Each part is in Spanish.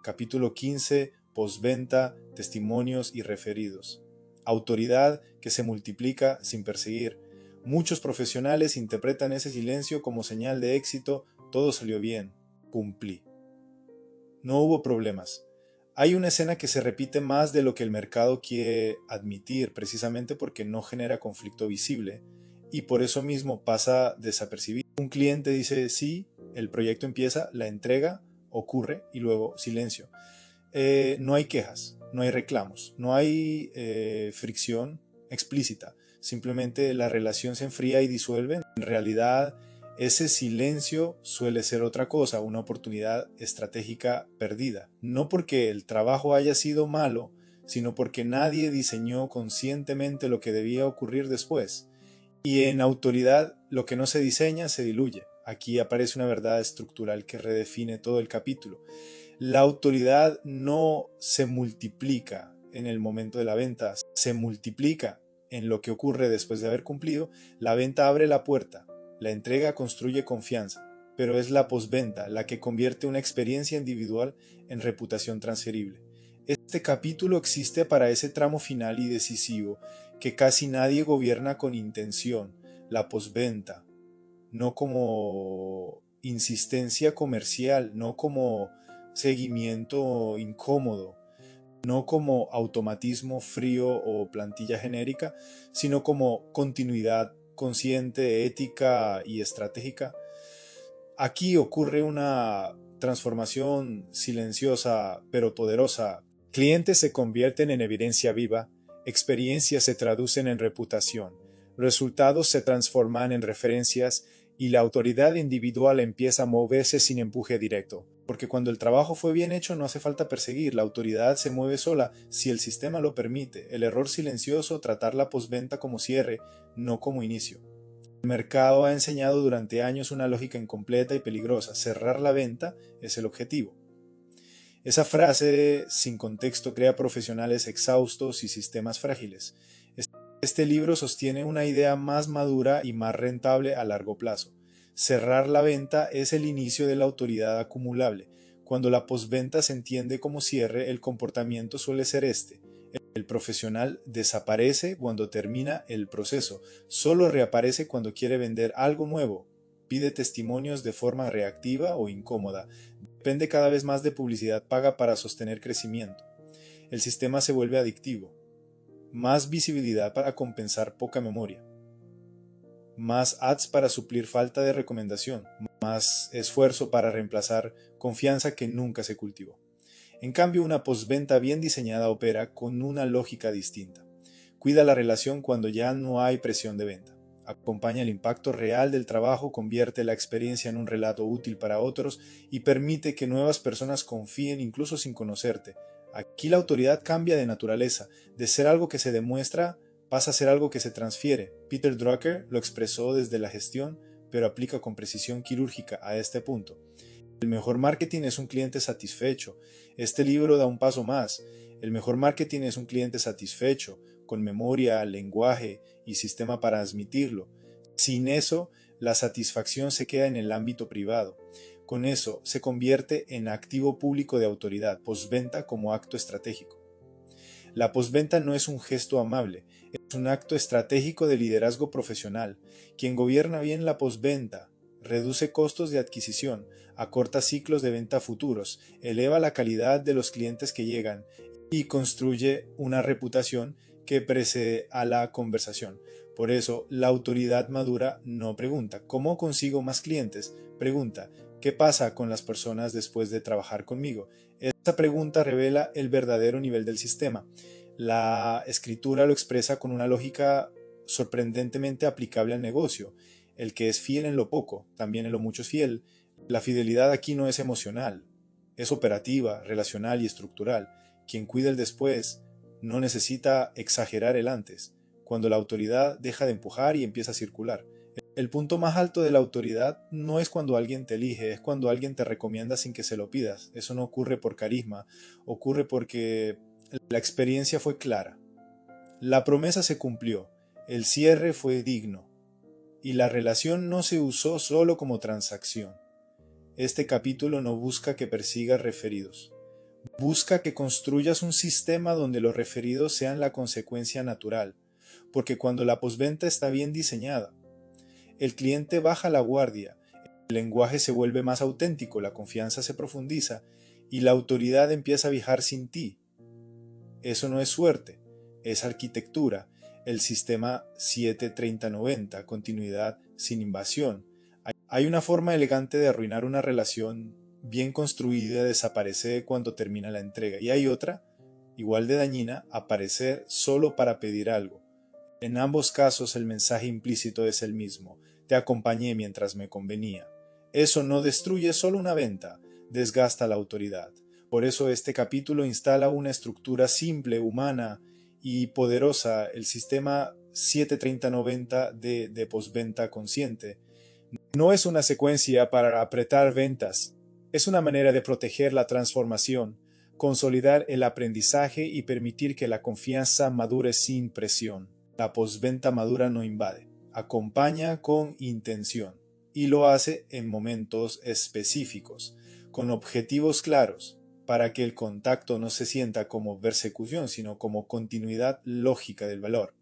Capítulo 15, postventa, testimonios y referidos. Autoridad que se multiplica sin perseguir. Muchos profesionales interpretan ese silencio como señal de éxito. Todo salió bien, cumplí. No hubo problemas. Hay una escena que se repite más de lo que el mercado quiere admitir, precisamente porque no genera conflicto visible y por eso mismo pasa desapercibido. Un cliente dice sí, el proyecto empieza, la entrega ocurre y luego silencio. No hay quejas, no hay reclamos, no hay fricción explícita, simplemente la relación se enfría y disuelve. En realidad, ese silencio suele ser otra cosa, una oportunidad estratégica perdida. No porque el trabajo haya sido malo, sino porque nadie diseñó conscientemente lo que debía ocurrir después. Y en autoridad, lo que no se diseña se diluye. Aquí aparece una verdad estructural que redefine todo el capítulo. La autoridad no se multiplica en el momento de la venta, se multiplica en lo que ocurre después de haber cumplido. La venta abre la puerta, la entrega construye confianza, pero es la postventa la que convierte una experiencia individual en reputación transferible. Este capítulo existe para ese tramo final y decisivo que casi nadie gobierna con intención, la postventa, no como insistencia comercial, no como seguimiento incómodo, no como automatismo frío o plantilla genérica, sino como continuidad consciente, ética y estratégica. Aquí ocurre una transformación silenciosa pero poderosa. Clientes se convierten en evidencia viva, experiencias se traducen en reputación, resultados se transforman en referencias y la autoridad individual empieza a moverse sin empuje directo. Porque cuando el trabajo fue bien hecho no hace falta perseguir, la autoridad se mueve sola si el sistema lo permite. El error silencioso, tratar la postventa como cierre, no como inicio. El mercado ha enseñado durante años una lógica incompleta y peligrosa. Cerrar la venta es el objetivo. Esa frase sin contexto crea profesionales exhaustos y sistemas frágiles. Este libro sostiene una idea más madura y más rentable a largo plazo. Cerrar la venta es el inicio de la autoridad acumulable. Cuando la postventa se entiende como cierre, el comportamiento suele ser este. El profesional desaparece cuando termina el proceso, solo reaparece cuando quiere vender algo nuevo, pide testimonios de forma reactiva o incómoda, depende cada vez más de publicidad paga para sostener crecimiento. El sistema se vuelve adictivo. Más visibilidad para compensar poca memoria. Más ads para suplir falta de recomendación. Más esfuerzo para reemplazar confianza que nunca se cultivó. En cambio, una postventa bien diseñada opera con una lógica distinta. Cuida la relación cuando ya no hay presión de venta. Acompaña el impacto real del trabajo, convierte la experiencia en un relato útil para otros y permite que nuevas personas confíen incluso sin conocerte. Aquí la autoridad cambia de naturaleza, de ser algo que se demuestra pasa a ser algo que se transfiere. Peter Drucker lo expresó desde la gestión, pero aplica con precisión quirúrgica a este punto. El mejor marketing es un cliente satisfecho. Este libro da un paso más. El mejor marketing es un cliente satisfecho, con memoria, lenguaje y sistema para transmitirlo. Sin eso, la satisfacción se queda en el ámbito privado. Con eso, se convierte en activo público de autoridad, postventa como acto estratégico. La postventa no es un gesto amable, es un acto estratégico de liderazgo profesional. Quien gobierna bien la postventa, reduce costos de adquisición, acorta ciclos de venta futuros, eleva la calidad de los clientes que llegan y construye una reputación que precede a la conversación. Por eso, la autoridad madura no pregunta ¿cómo consigo más clientes? Pregunta ¿qué pasa con las personas después de trabajar conmigo? Esta pregunta revela el verdadero nivel del sistema. La escritura lo expresa con una lógica sorprendentemente aplicable al negocio. El que es fiel en lo poco, también en lo mucho es fiel. La fidelidad aquí no es emocional, es operativa, relacional y estructural. Quien cuida el después no necesita exagerar el antes, cuando la autoridad deja de empujar y empieza a circular. El punto más alto de la autoridad no es cuando alguien te elige, es cuando alguien te recomienda sin que se lo pidas. Eso no ocurre por carisma, ocurre porque la experiencia fue clara. La promesa se cumplió, el cierre fue digno y la relación no se usó solo como transacción. Este capítulo no busca que persigas referidos, Busca que construyas un sistema donde los referidos sean la consecuencia natural, porque cuando la postventa está bien diseñada, el cliente baja la guardia, el lenguaje se vuelve más auténtico, la confianza se profundiza y la autoridad empieza a viajar sin ti. Eso no es suerte, es arquitectura, el sistema 7-30-90, continuidad sin invasión. Hay una forma elegante de arruinar una relación bien construida, desaparece cuando termina la entrega, y hay otra, igual de dañina, aparecer solo para pedir algo. En ambos casos el mensaje implícito es el mismo: te acompañé mientras me convenía. Eso no destruye solo una venta, desgasta la autoridad. Por eso este capítulo instala una estructura simple, humana y poderosa, el sistema 7-30-90 de postventa consciente. No es una secuencia para apretar ventas, es una manera de proteger la transformación, consolidar el aprendizaje y permitir que la confianza madure sin presión. La postventa madura no invade, acompaña con intención y lo hace en momentos específicos, con objetivos claros, para que el contacto no se sienta como persecución, sino como continuidad lógica del valor.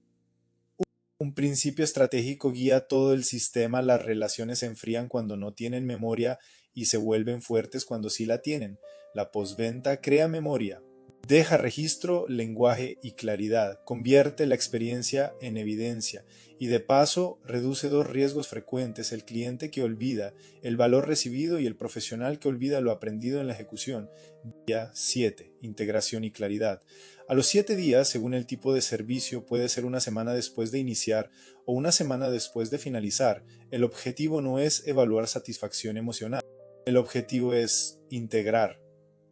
Un principio estratégico guía todo el sistema. Las relaciones se enfrían cuando no tienen memoria y se vuelven fuertes cuando sí la tienen. La postventa crea memoria, deja registro, lenguaje y claridad, convierte la experiencia en evidencia y de paso reduce dos riesgos frecuentes: el cliente que olvida el valor recibido y el profesional que olvida lo aprendido en la ejecución. Día 7. Integración y claridad. A los 7 días, según el tipo de servicio, puede ser una semana después de iniciar o una semana después de finalizar. El objetivo no es evaluar satisfacción emocional. El objetivo es integrar.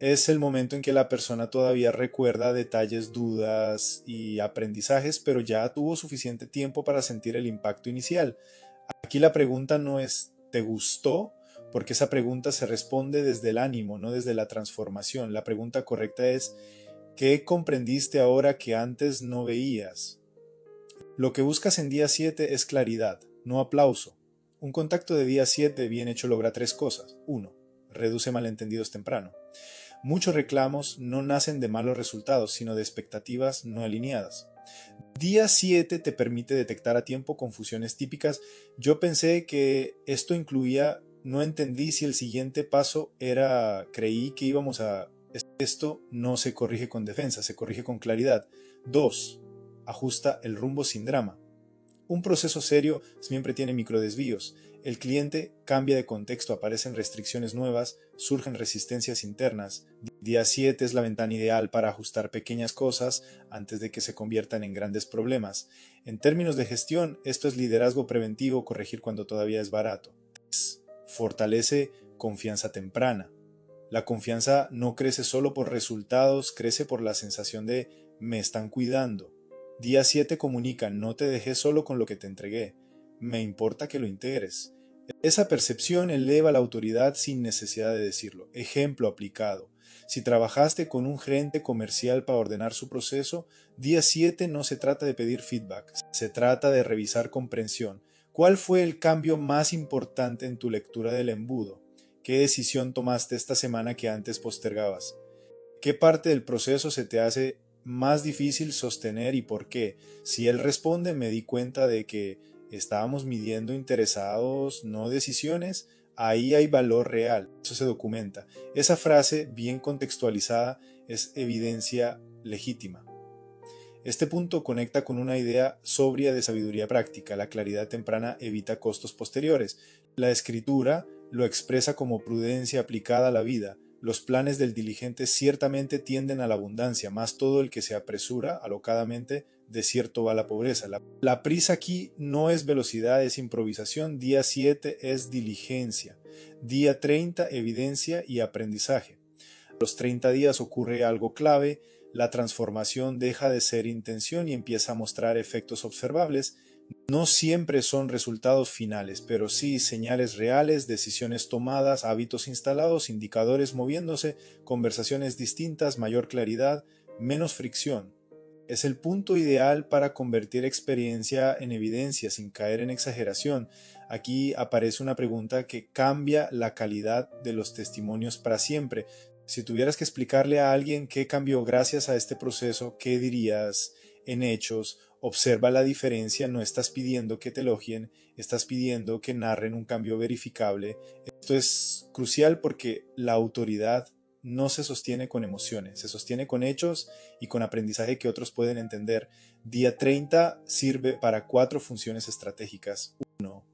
Es el momento en que la persona todavía recuerda detalles, dudas y aprendizajes, pero ya tuvo suficiente tiempo para sentir el impacto inicial. Aquí la pregunta no es ¿te gustó?, porque esa pregunta se responde desde el ánimo, no desde la transformación. La pregunta correcta es ¿qué comprendiste ahora que antes no veías? Lo que buscas en día 7 es claridad, no aplauso. Un contacto de día 7 bien hecho logra tres cosas. 1. Reduce malentendidos temprano. Muchos reclamos no nacen de malos resultados, sino de expectativas no alineadas. Día 7 te permite detectar a tiempo confusiones típicas. Yo pensé que esto incluía, no entendí si el siguiente paso era, creí que íbamos a... Esto no se corrige con defensa, se corrige con claridad. 2. Ajusta el rumbo sin drama. Un proceso serio siempre tiene microdesvíos. El cliente cambia de contexto, aparecen restricciones nuevas, surgen resistencias internas. Día 7 es la ventana ideal para ajustar pequeñas cosas antes de que se conviertan en grandes problemas. En términos de gestión, esto es liderazgo preventivo, corregir cuando todavía es barato. 3. Fortalece confianza temprana. La confianza no crece solo por resultados, crece por la sensación de me están cuidando. Día 7 comunica: no te dejé solo con lo que te entregué, me importa que lo integres. Esa percepción eleva la autoridad sin necesidad de decirlo. Ejemplo aplicado: si trabajaste con un gerente comercial para ordenar su proceso, día 7 no se trata de pedir feedback, se trata de revisar comprensión. ¿Cuál fue el cambio más importante en tu lectura del embudo? ¿Qué decisión tomaste esta semana que antes postergabas? ¿Qué parte del proceso se te hace más difícil sostener y por qué? Si él responde, me di cuenta de que estábamos midiendo interesados, no decisiones. Ahí hay valor real, eso se documenta. Esa frase bien contextualizada es evidencia legítima. Este punto conecta con una idea sobria de sabiduría práctica. La claridad temprana evita costos posteriores. La escritura lo expresa como prudencia aplicada a la vida. Los planes del diligente ciertamente tienden a la abundancia, más todo el que se apresura alocadamente, de cierto va a la pobreza. La prisa aquí no es velocidad, es improvisación. Día 7 es diligencia. Día 30, evidencia y aprendizaje. A los 30 días ocurre algo clave: la transformación deja de ser intención y empieza a mostrar efectos observables. No siempre son resultados finales, pero sí señales reales, decisiones tomadas, hábitos instalados, indicadores moviéndose, conversaciones distintas, mayor claridad, menos fricción. Es el punto ideal para convertir experiencia en evidencia sin caer en exageración. Aquí aparece una pregunta que cambia la calidad de los testimonios para siempre. Si tuvieras que explicarle a alguien qué cambió gracias a este proceso, ¿qué dirías? En hechos, observa la diferencia, no estás pidiendo que te elogien, estás pidiendo que narren un cambio verificable. Esto es crucial porque la autoridad no se sostiene con emociones, se sostiene con hechos y con aprendizaje que otros pueden entender. Día 30 sirve para 4 funciones estratégicas. 1.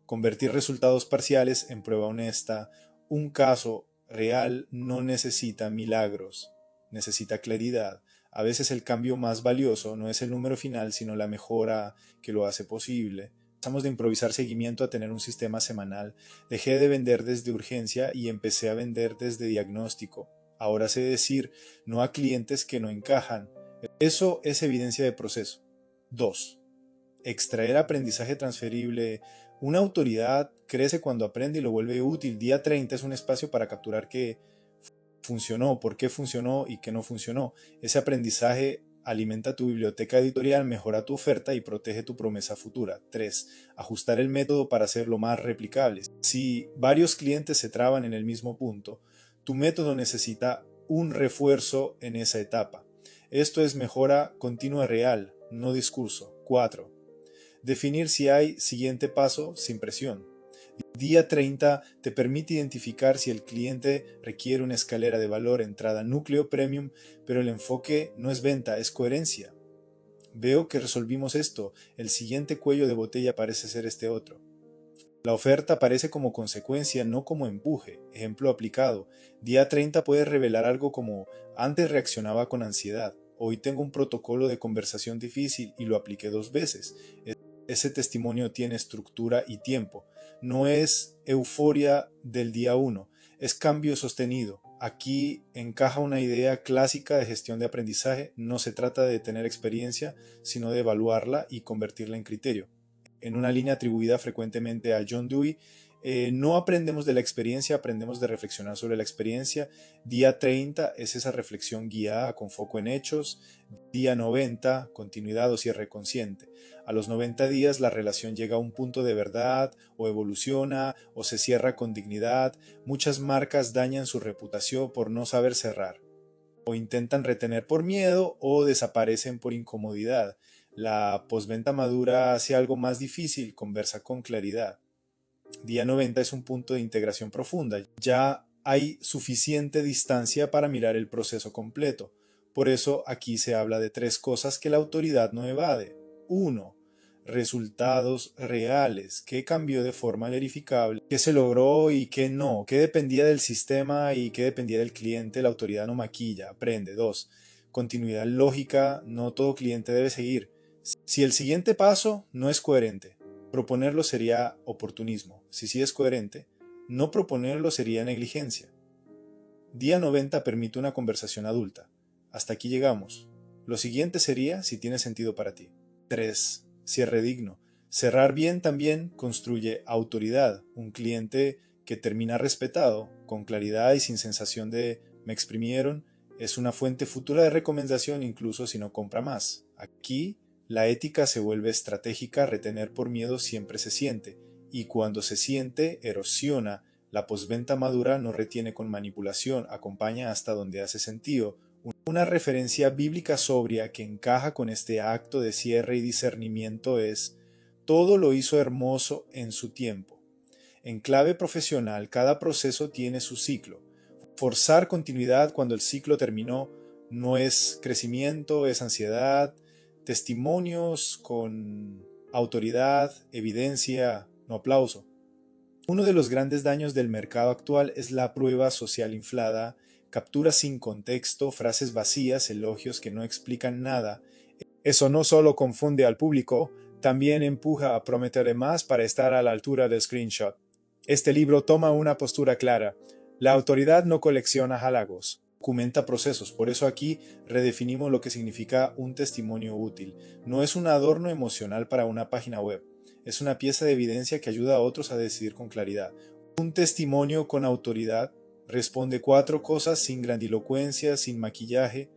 Convertir resultados parciales en prueba honesta. Un caso real no necesita milagros, necesita claridad. A veces el cambio más valioso no es el número final, sino la mejora que lo hace posible. Pasamos de improvisar seguimiento a tener un sistema semanal. Dejé de vender desde urgencia y empecé a vender desde diagnóstico. Ahora sé decir no a clientes que no encajan. Eso es evidencia de proceso. 2. Extraer aprendizaje transferible. Una autoridad crece cuando aprende y lo vuelve útil. Día 30 es un espacio para capturar qué funcionó, por qué funcionó y qué no funcionó. Ese aprendizaje alimenta tu biblioteca editorial, mejora tu oferta y protege tu promesa futura. 3. Ajustar el método para hacerlo más replicable. Si varios clientes se traban en el mismo punto, tu método necesita un refuerzo en esa etapa. Esto es mejora continua real, no discurso. 4. Definir si hay siguiente paso sin presión. Día 30 te permite identificar si el cliente requiere una escalera de valor, entrada, núcleo, premium, pero el enfoque no es venta, es coherencia. Veo que resolvimos esto, el siguiente cuello de botella parece ser este otro. La oferta aparece como consecuencia, no como empuje. Ejemplo aplicado. Día 30 puede revelar algo como antes reaccionaba con ansiedad, hoy tengo un protocolo de conversación difícil y lo apliqué 2 veces. Ese testimonio tiene estructura y tiempo. No es euforia del día 1, es cambio sostenido. Aquí encaja una idea clásica de gestión de aprendizaje. No se trata de tener experiencia, sino de evaluarla y convertirla en criterio. En una línea atribuida frecuentemente a John Dewey, no aprendemos de la experiencia, aprendemos de reflexionar sobre la experiencia. Día 30 es esa reflexión guiada con foco en hechos. Día 90, continuidad o cierre consciente. A los 90 días la relación llega a un punto de verdad, o evoluciona, o se cierra con dignidad. Muchas marcas dañan su reputación por no saber cerrar, o intentan retener por miedo, o desaparecen por incomodidad. La postventa madura hace algo más difícil, conversa con claridad. Día 90 es un punto de integración profunda. Ya hay suficiente distancia para mirar el proceso completo. Por eso aquí se habla de 3 cosas que la autoridad no evade. 1. Resultados reales. ¿Qué cambió de forma verificable? ¿Qué se logró y qué no? ¿Qué dependía del sistema y qué dependía del cliente? La autoridad no maquilla, aprende. 2. Continuidad lógica. No todo cliente debe seguir. Si el siguiente paso no es coherente, proponerlo sería oportunismo. Si sí es coherente, no proponerlo sería negligencia. Día 90 permite una conversación adulta. Hasta aquí llegamos. Lo siguiente sería si tiene sentido para ti. 3. Cierre digno. Cerrar bien también construye autoridad. Un cliente que termina respetado, con claridad y sin sensación de me exprimieron, es una fuente futura de recomendación incluso si no compra más. Aquí la ética se vuelve estratégica, retener por miedo siempre se siente, y cuando se siente, erosiona. La postventa madura no retiene con manipulación, acompaña hasta donde hace sentido. Una referencia bíblica sobria que encaja con este acto de cierre y discernimiento es: todo lo hizo hermoso en su tiempo. En clave profesional, cada proceso tiene su ciclo. Forzar continuidad cuando el ciclo terminó no es crecimiento, es ansiedad. Testimonios con autoridad, evidencia, no aplauso. Uno de los grandes daños del mercado actual es la prueba social inflada, capturas sin contexto, frases vacías, elogios que no explican nada. Eso no solo confunde al público, también empuja a prometer más para estar a la altura del screenshot. Este libro toma una postura clara. La autoridad no colecciona halagos, documenta procesos. Por eso aquí redefinimos lo que significa un testimonio útil. No es un adorno emocional para una página web. Es una pieza de evidencia que ayuda a otros a decidir con claridad. Un testimonio con autoridad responde 4 cosas sin grandilocuencia, sin maquillaje.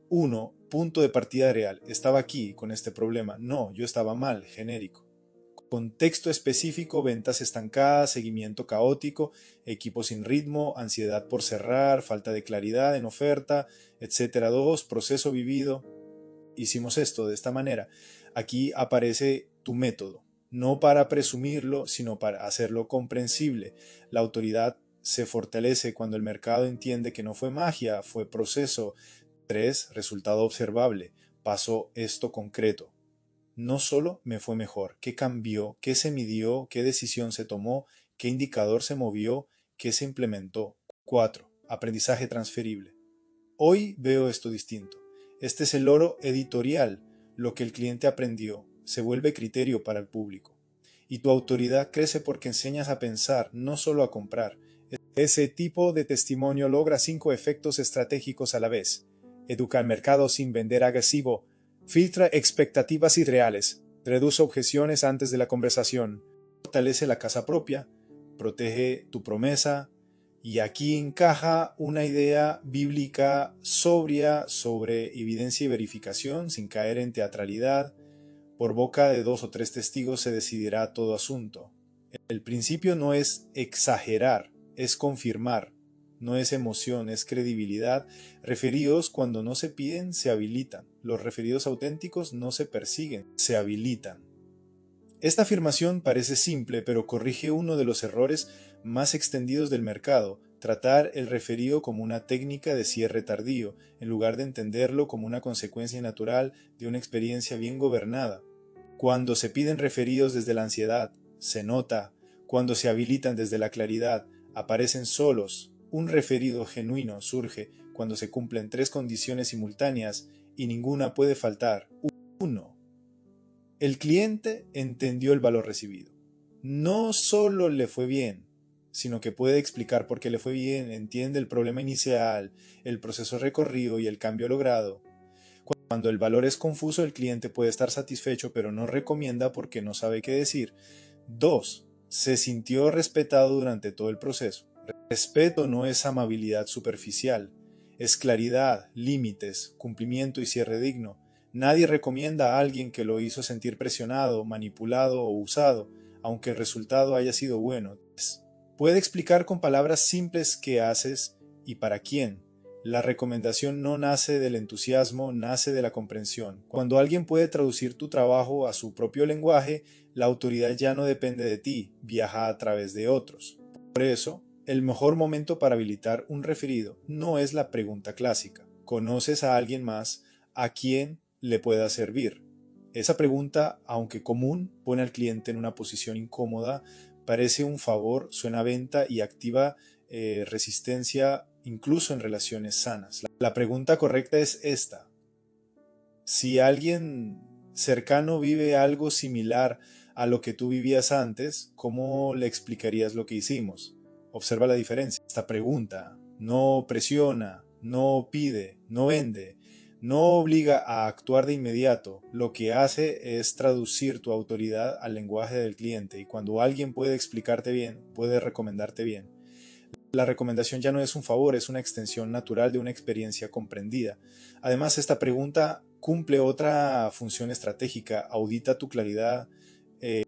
1. Punto de partida real. Estaba aquí con este problema. No, yo estaba mal, genérico. Contexto específico: ventas estancadas, seguimiento caótico, equipo sin ritmo, ansiedad por cerrar, falta de claridad en oferta, etcétera. 2. Proceso vivido: hicimos esto de esta manera. Aquí aparece tu método, no para presumirlo, sino para hacerlo comprensible. La autoridad se fortalece cuando el mercado entiende que no fue magia, fue proceso. 3. Resultado observable: pasó esto concreto. No solo me fue mejor, ¿qué cambió? ¿Qué se midió? ¿Qué decisión se tomó? ¿Qué indicador se movió? ¿Qué se implementó? 4. Aprendizaje transferible: hoy veo esto distinto. Este es el oro editorial. Lo que el cliente aprendió se vuelve criterio para el público. Y tu autoridad crece porque enseñas a pensar, no solo a comprar. Ese tipo de testimonio logra 5 efectos estratégicos a la vez. Educa al mercado sin vender agresivo. Filtra expectativas irreales. Reduce objeciones antes de la conversación. Fortalece la casa propia. Protege tu promesa. Y aquí encaja una idea bíblica sobria sobre evidencia y verificación, sin caer en teatralidad. Por boca de 2 o 3 testigos se decidirá todo asunto. El principio no es exagerar, es confirmar. No es emoción, es credibilidad. Referidos, cuando no se piden, se habilitan. Los referidos auténticos no se persiguen, se habilitan. Esta afirmación parece simple, pero corrige uno de los errores más extendidos del mercado: tratar el referido como una técnica de cierre tardío, en lugar de entenderlo como una consecuencia natural de una experiencia bien gobernada. Cuando se piden referidos desde la ansiedad, se nota. Cuando se habilitan desde la claridad, aparecen solos. Un referido genuino surge cuando se cumplen 3 condiciones simultáneas y ninguna puede faltar. 1. El cliente entendió el valor recibido. No solo le fue bien, sino que puede explicar por qué le fue bien, entiende el problema inicial, el proceso recorrido y el cambio logrado. Cuando el valor es confuso, el cliente puede estar satisfecho, pero no recomienda porque no sabe qué decir. 2. Se sintió respetado durante todo el proceso. Respeto no es amabilidad superficial, es claridad, límites, cumplimiento y cierre digno. Nadie recomienda a alguien que lo hizo sentir presionado, manipulado o usado, aunque el resultado haya sido bueno. Puede explicar con palabras simples qué haces y para quién. La recomendación no nace del entusiasmo, nace de la comprensión. Cuando alguien puede traducir tu trabajo a su propio lenguaje, la autoridad ya no depende de ti, viaja a través de otros. Por eso, el mejor momento para habilitar un referido no es la pregunta clásica: ¿conoces a alguien más a quien le pueda servir? Esa pregunta, aunque común, pone al cliente en una posición incómoda, parece un favor, suena a venta y activa resistencia incluso en relaciones sanas. La pregunta correcta es esta: si alguien cercano vive algo similar a lo que tú vivías antes, ¿cómo le explicarías lo que hicimos? Observa la diferencia. Esta pregunta no presiona, no pide, no vende, no obliga a actuar de inmediato. Lo que hace es traducir tu autoridad al lenguaje del cliente, y cuando alguien puede explicarte bien, puede recomendarte bien. La recomendación ya no es un favor, es una extensión natural de una experiencia comprendida. Además, esta pregunta cumple otra función estratégica: audita tu claridad.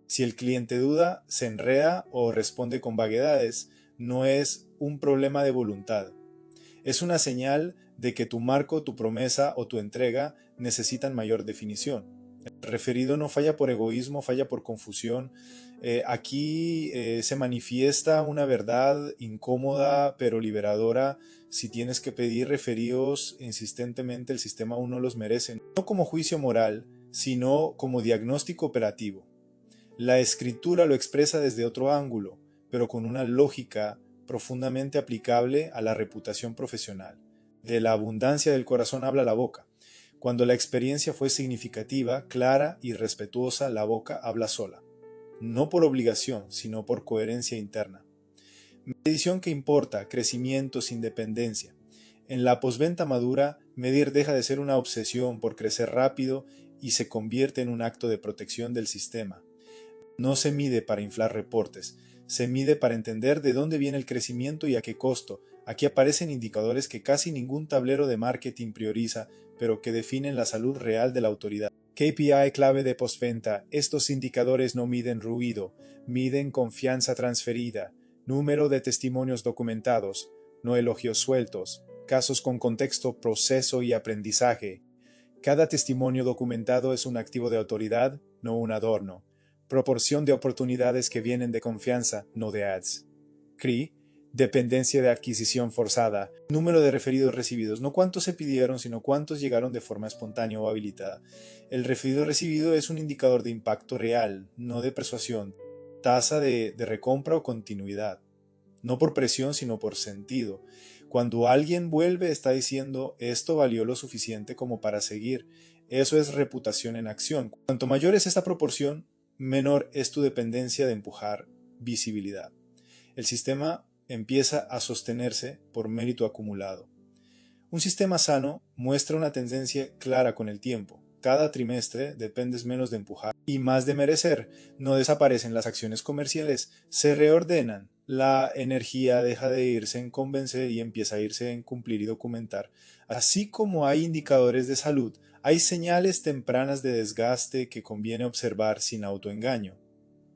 Si el cliente duda, se enreda o responde con vaguedades, no es un problema de voluntad. Es una señal de que tu marco, tu promesa o tu entrega necesitan mayor definición. El referido no falla por egoísmo, falla por confusión. Aquí se manifiesta una verdad incómoda pero liberadora. Si tienes que pedir referidos insistentemente, el sistema aún no los merece. No como juicio moral, sino como diagnóstico operativo. La escritura lo expresa desde otro ángulo, pero con una lógica profundamente aplicable a la reputación profesional. De la abundancia del corazón habla la boca. Cuando la experiencia fue significativa, clara y respetuosa, la boca habla sola. No por obligación, sino por coherencia interna. Medición que importa: crecimiento sin dependencia. En la postventa madura, medir deja de ser una obsesión por crecer rápido y se convierte en un acto de protección del sistema. No se mide para inflar reportes, se mide para entender de dónde viene el crecimiento y a qué costo. Aquí aparecen indicadores que casi ningún tablero de marketing prioriza, pero que definen la salud real de la autoridad. KPI clave de postventa. Estos indicadores no miden ruido, miden confianza transferida, número de testimonios documentados, no elogios sueltos, casos con contexto, proceso y aprendizaje. Cada testimonio documentado es un activo de autoridad, no un adorno. Proporción de oportunidades que vienen de confianza, no de ads. CRI, dependencia de adquisición forzada. Número de referidos recibidos. No cuántos se pidieron, sino cuántos llegaron de forma espontánea o habilitada. El referido recibido es un indicador de impacto real, no de persuasión. Tasa de recompra o continuidad. No por presión, sino por sentido. Cuando alguien vuelve, está diciendo, esto valió lo suficiente como para seguir. Eso es reputación en acción. Cuanto mayor es esta proporción, menor es tu dependencia de empujar visibilidad. El sistema empieza a sostenerse por mérito acumulado. Un sistema sano muestra una tendencia clara con el tiempo. Cada trimestre dependes menos de empujar y más de merecer. No desaparecen las acciones comerciales, se reordenan. La energía deja de irse en convencer y empieza a irse en cumplir y documentar. Así como hay indicadores de salud, hay señales tempranas de desgaste que conviene observar sin autoengaño.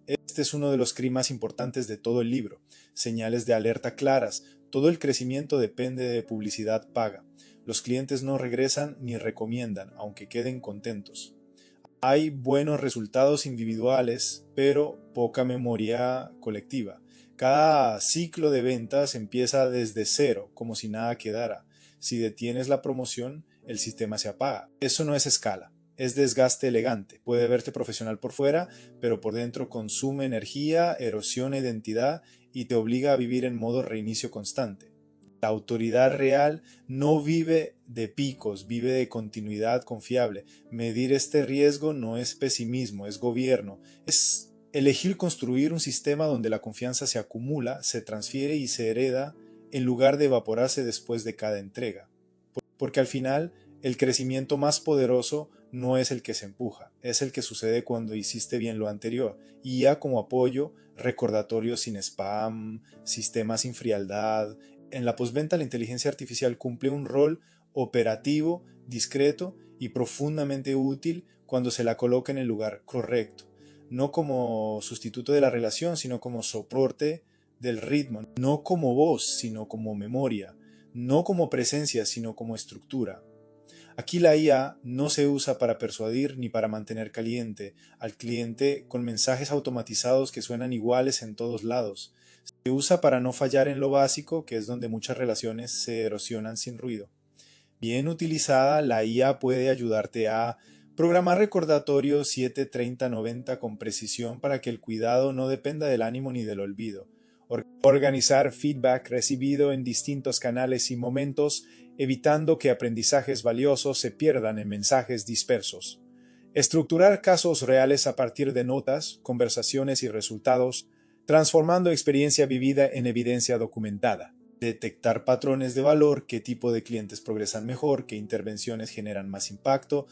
Este es uno de los CRI más importantes de todo el libro. Señales de alerta claras. Todo el crecimiento depende de publicidad paga. Los clientes no regresan ni recomiendan, aunque queden contentos. Hay buenos resultados individuales, pero poca memoria colectiva. Cada ciclo de ventas empieza desde cero, como si nada quedara. Si detienes la promoción, el sistema se apaga. Eso no es escala. Es desgaste elegante. Puede verte profesional por fuera, pero por dentro consume energía, erosiona identidad y te obliga a vivir en modo reinicio constante. La autoridad real no vive de picos, vive de continuidad confiable. Medir este riesgo no es pesimismo, es gobierno. Es elegir construir un sistema donde la confianza se acumula, se transfiere y se hereda en lugar de evaporarse después de cada entrega. Porque al final, el crecimiento más poderoso no es el que se empuja, es el que sucede cuando hiciste bien lo anterior. Y ya como apoyo, recordatorios sin spam, sistemas sin frialdad. En la postventa la inteligencia artificial cumple un rol operativo, discreto y profundamente útil cuando se la coloca en el lugar correcto. No como sustituto de la relación, sino como soporte del ritmo. No como voz, sino como memoria. No como presencia, sino como estructura. Aquí la IA no se usa para persuadir ni para mantener caliente al cliente con mensajes automatizados que suenan iguales en todos lados. Se usa para no fallar en lo básico, que es donde muchas relaciones se erosionan sin ruido. Bien utilizada, la IA puede ayudarte a programar recordatorio 7-30-90 con precisión para que el cuidado no dependa del ánimo ni del olvido. Organizar feedback recibido en distintos canales y momentos, evitando que aprendizajes valiosos se pierdan en mensajes dispersos. Estructurar casos reales a partir de notas, conversaciones y resultados, transformando experiencia vivida en evidencia documentada. Detectar patrones de valor, qué tipo de clientes progresan mejor, qué intervenciones generan más impacto,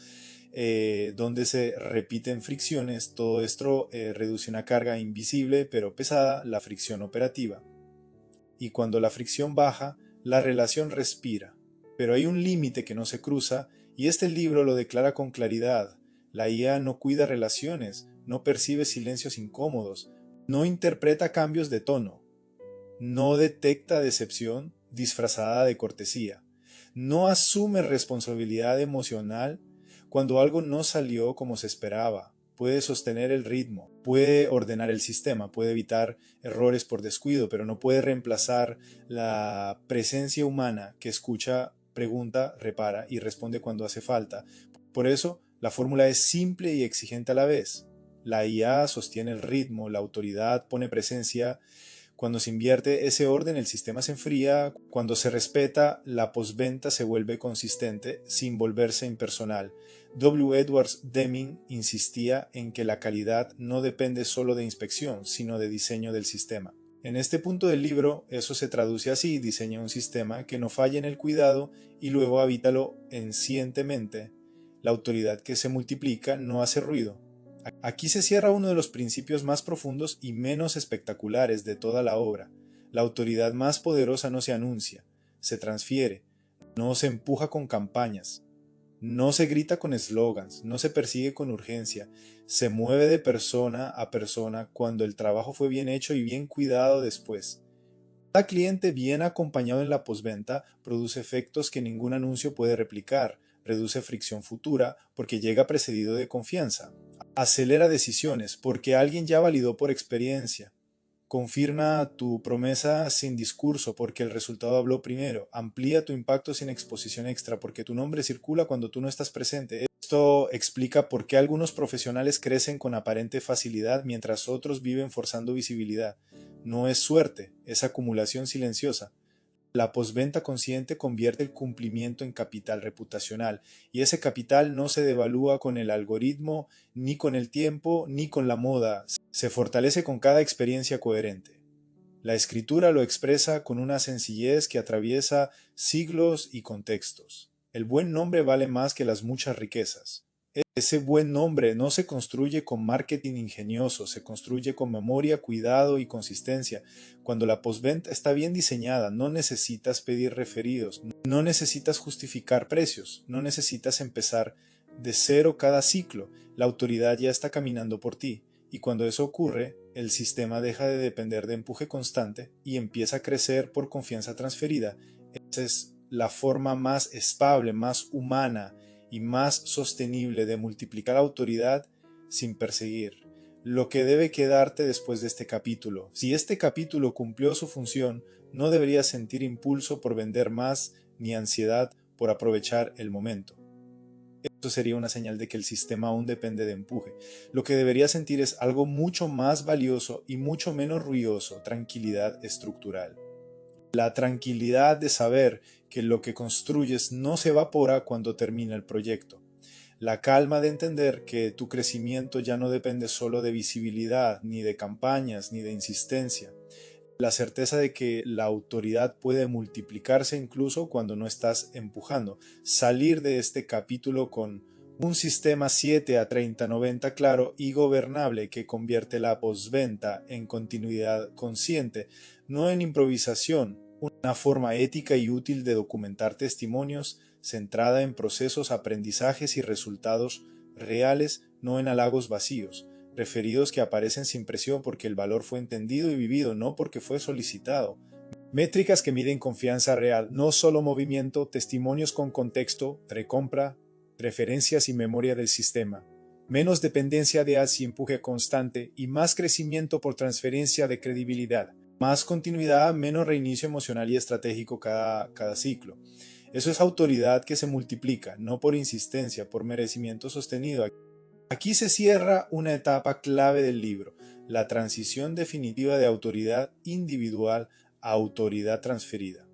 donde se repiten fricciones. Todo esto reduce una carga invisible pero pesada, la fricción operativa. Y cuando la fricción baja, la relación respira. Pero hay un límite que no se cruza y este libro lo declara con claridad. La IA no cuida relaciones, no percibe silencios incómodos, no interpreta cambios de tono, no detecta decepción disfrazada de cortesía, no asume responsabilidad emocional cuando algo no salió como se esperaba. Puede sostener el ritmo, puede ordenar el sistema, puede evitar errores por descuido, pero no puede reemplazar la presencia humana que escucha, pregunta, repara y responde cuando hace falta. Por eso, la fórmula es simple y exigente a la vez. La IA sostiene el ritmo, la autoridad pone presencia. Cuando se invierte ese orden, el sistema se enfría. Cuando se respeta, la postventa se vuelve consistente sin volverse impersonal. W. Edwards Deming insistía en que la calidad no depende solo de inspección, sino de diseño del sistema. En este punto del libro, eso se traduce así: diseña un sistema que no falle en el cuidado y luego habítalo encientemente. La autoridad que se multiplica no hace ruido. Aquí se cierra uno de los principios más profundos y menos espectaculares de toda la obra. La autoridad más poderosa no se anuncia, se transfiere, no se empuja con campañas, no se grita con eslogans, no se persigue con urgencia, se mueve de persona a persona cuando el trabajo fue bien hecho y bien cuidado después. Cada cliente bien acompañado en la postventa produce efectos que ningún anuncio puede replicar, reduce fricción futura porque llega precedido de confianza, acelera decisiones porque alguien ya validó por experiencia, confirma tu promesa sin discurso porque el resultado habló primero, amplía tu impacto sin exposición extra porque tu nombre circula cuando tú no estás presente. Esto explica por qué algunos profesionales crecen con aparente facilidad mientras otros viven forzando visibilidad. No es suerte, es acumulación silenciosa. La postventa consciente convierte el cumplimiento en capital reputacional y ese capital no se devalúa con el algoritmo, ni con el tiempo, ni con la moda. Se fortalece con cada experiencia coherente. La escritura lo expresa con una sencillez que atraviesa siglos y contextos. El buen nombre vale más que las muchas riquezas. Ese buen nombre no se construye con marketing ingenioso, se construye con memoria, cuidado y consistencia. Cuando la postventa está bien diseñada, no necesitas pedir referidos, no necesitas justificar precios, no necesitas empezar de cero cada ciclo. La autoridad ya está caminando por ti. Y cuando eso ocurre, el sistema deja de depender de empuje constante y empieza a crecer por confianza transferida. Esa es la forma más estable, más humana y más sostenible de multiplicar autoridad sin perseguir. Lo que debe quedarte después de este capítulo. Si este capítulo cumplió su función, no deberías sentir impulso por vender más ni ansiedad por aprovechar el momento. Esto sería una señal de que el sistema aún depende de empuje. Lo que deberías sentir es algo mucho más valioso y mucho menos ruidoso, tranquilidad estructural. La tranquilidad de saber que lo que construyes no se evapora cuando termina el proyecto. La calma de entender que tu crecimiento ya no depende solo de visibilidad, ni de campañas, ni de insistencia. La certeza de que la autoridad puede multiplicarse incluso cuando no estás empujando. Salir de este capítulo con un sistema 7 a 30-90 claro y gobernable que convierte la postventa en continuidad consciente, no en improvisación, una forma ética y útil de documentar testimonios centrada en procesos, aprendizajes y resultados reales, no en halagos vacíos, referidos que aparecen sin presión porque el valor fue entendido y vivido, no porque fue solicitado. Métricas que miden confianza real, no solo movimiento, testimonios con contexto, recompra, referencias y memoria del sistema. Menos dependencia de ads y empuje constante y más crecimiento por transferencia de credibilidad. Más continuidad, menos reinicio emocional y estratégico cada ciclo. Eso es autoridad que se multiplica, no por insistencia, por merecimiento sostenido. Aquí se cierra una etapa clave del libro, la transición definitiva de autoridad individual a autoridad transferida.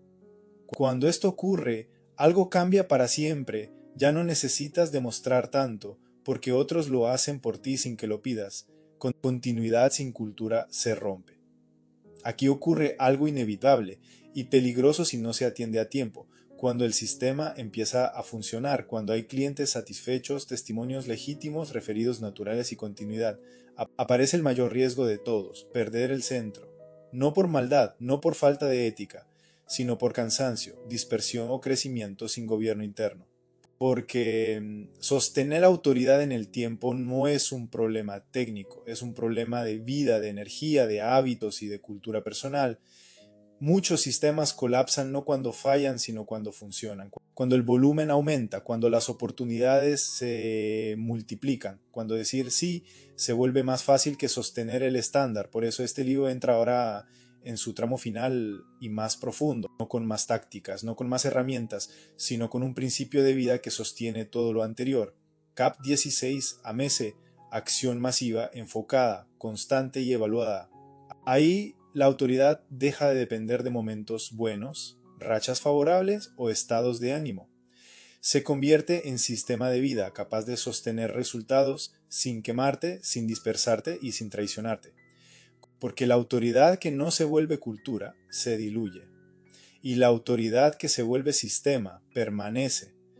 Cuando esto ocurre, algo cambia para siempre, ya no necesitas demostrar tanto, porque otros lo hacen por ti sin que lo pidas. Con continuidad sin cultura se rompe. Aquí ocurre algo inevitable y peligroso si no se atiende a tiempo, cuando el sistema empieza a funcionar, cuando hay clientes satisfechos, testimonios legítimos, referidos naturales y continuidad, aparece el mayor riesgo de todos, perder el centro. No por maldad, no por falta de ética, sino por cansancio, dispersión o crecimiento sin gobierno interno. Porque sostener autoridad en el tiempo no es un problema técnico, es un problema de vida, de energía, de hábitos y de cultura personal. Muchos sistemas colapsan no cuando fallan, sino cuando funcionan. Cuando el volumen aumenta, cuando las oportunidades se multiplican, cuando decir sí se vuelve más fácil que sostener el estándar. Por eso este libro entra ahora en su tramo final y más profundo, no con más tácticas, no con más herramientas, sino con un principio de vida que sostiene todo lo anterior. CAP 16 AMESE, acción masiva, enfocada, constante y evaluada. Ahí la autoridad deja de depender de momentos buenos, rachas favorables o estados de ánimo. Se convierte en sistema de vida capaz de sostener resultados sin quemarte, sin dispersarte y sin traicionarte. Porque la autoridad que no se vuelve cultura se diluye. Y la autoridad que se vuelve sistema permanece,